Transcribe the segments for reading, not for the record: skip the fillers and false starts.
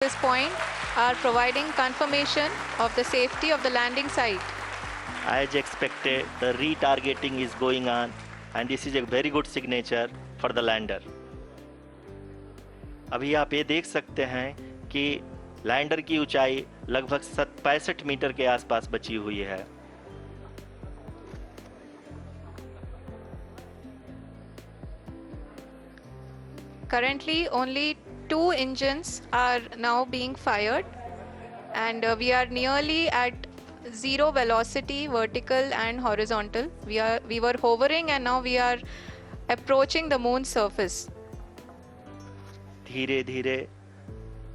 this point are providing confirmation of the safety of the landing site. As expected, the retargeting is going on, and this is a very good signature for the lander. अभी आप ये देख सकते हैं कि lander की ऊंचाई लगभग 65 मीटर के आसपास बची हुई है. Currently, only 2 engines are now being fired, and we are nearly at zero velocity, vertical and horizontal. We were hovering, and now we are approaching the moon's surface. धीरे धीरे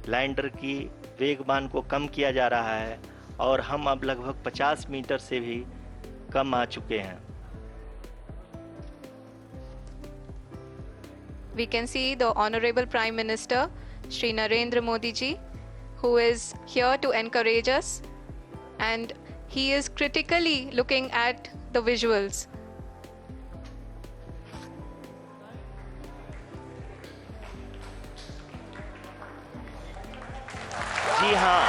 लैंडर की वेगमान को कम किया जा रहा है और हम अब लगभग 50 मीटर से भी कम आ चुके हैं. We can see the Honorable Prime Minister, Shri Narendra Modi ji, who is here to encourage us, and he is critically looking at the visuals. जी हाँ,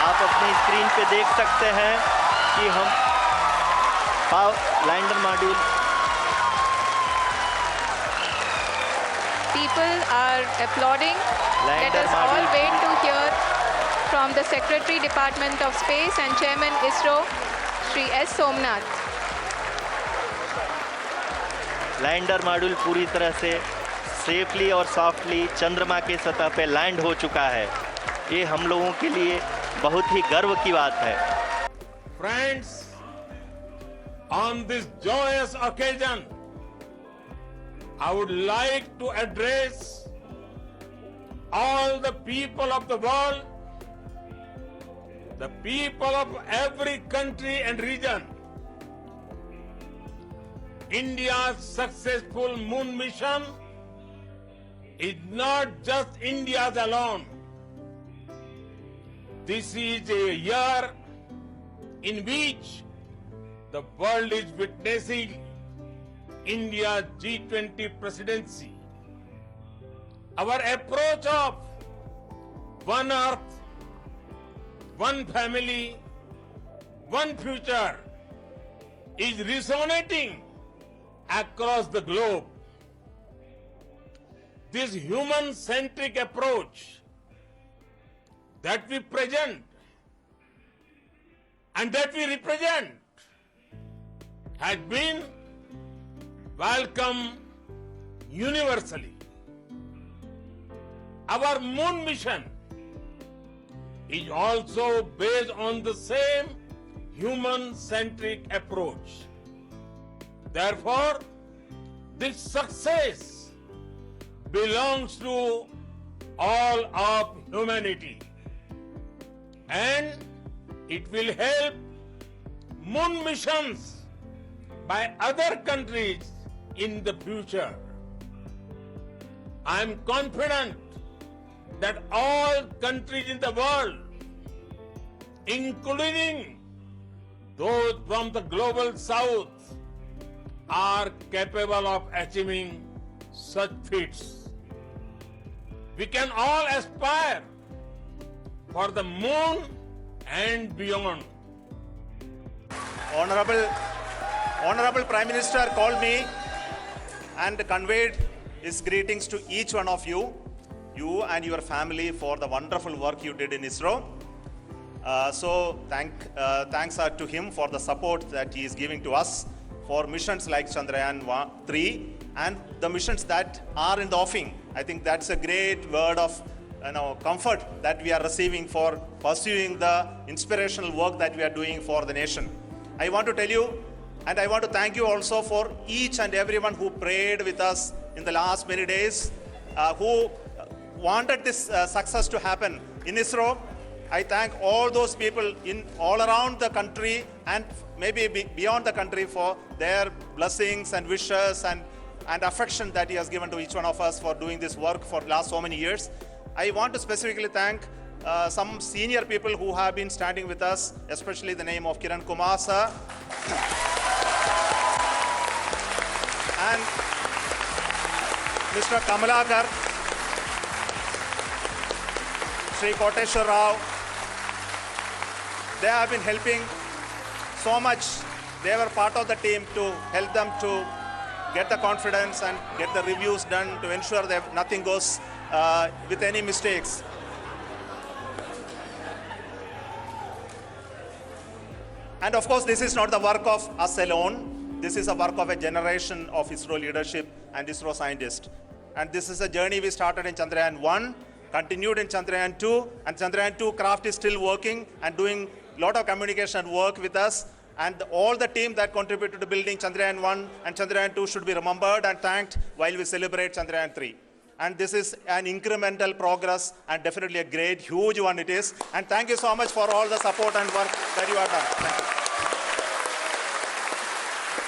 आप अपनी स्क्रीन पे देख सकते हैं कि हम lander module. People are applauding. Let Lander us all module. wait to hear from the Secretary Department of Space and Chairman ISRO, Shri S. Somnath. Lander module पूरी तरह से सेफली और सॉफ्टली चंद्रमा के सतह पे लैंड हो चुका है. ये हम लोगों के लिए बहुत ही गर्व की बात है. Friends, on this joyous occasion, I would like to address all the people of the world, the people of every country and region. India's successful moon mission is not just India's alone. This is a year in which the world is witnessing India's G20 presidency. Our approach of one earth, one family, one future is resonating across the globe. This human-centric approach that we present and that we represent has been welcomed universally. Our moon mission is also based on the same human-centric approach. Therefore, this success belongs to all of humanity, and it will help moon missions by other countries in the future. I am confident that all countries in the world, including those from the global south, are capable of achieving such feats. We can all aspire for the moon and beyond. Honorable Prime Minister called me and conveyed his greetings to each one of you and your family for the wonderful work you did in ISRO. Thanks are to him for the support that he is giving to us for missions like Chandrayaan 3 and the missions that are in the offing. I think that's a great word of comfort that we are receiving for pursuing the inspirational work that we are doing for the nation. I want to tell you, and I want to thank you also for each and everyone who prayed with us in the last many days, who wanted this success to happen in ISRO. I thank all those people in all around the country and maybe beyond the country for their blessings and wishes and affection that he has given to each one of us for doing this work for the last so many years. I want to specifically thank some senior people who have been standing with us, especially the name of Kiran Kumar sir and Mr. Kamalakar. Sri Koteshwar Rao. They have been helping so much. They were part of the team to help them to get the confidence and get the reviews done to ensure that nothing goes with any mistakes. And of course, this is not the work of us alone. This is a work of a generation of ISRO leadership and ISRO scientists. And this is a journey we started in Chandrayaan 1, continued in Chandrayaan 2, and Chandrayaan 2 craft is still working and doing a lot of communication work with us. And all the team that contributed to building Chandrayaan 1 and Chandrayaan 2 should be remembered and thanked while we celebrate Chandrayaan 3. And this is an incremental progress and definitely a great, huge one it is. And thank you so much for all the support and work that you have done. Thank you.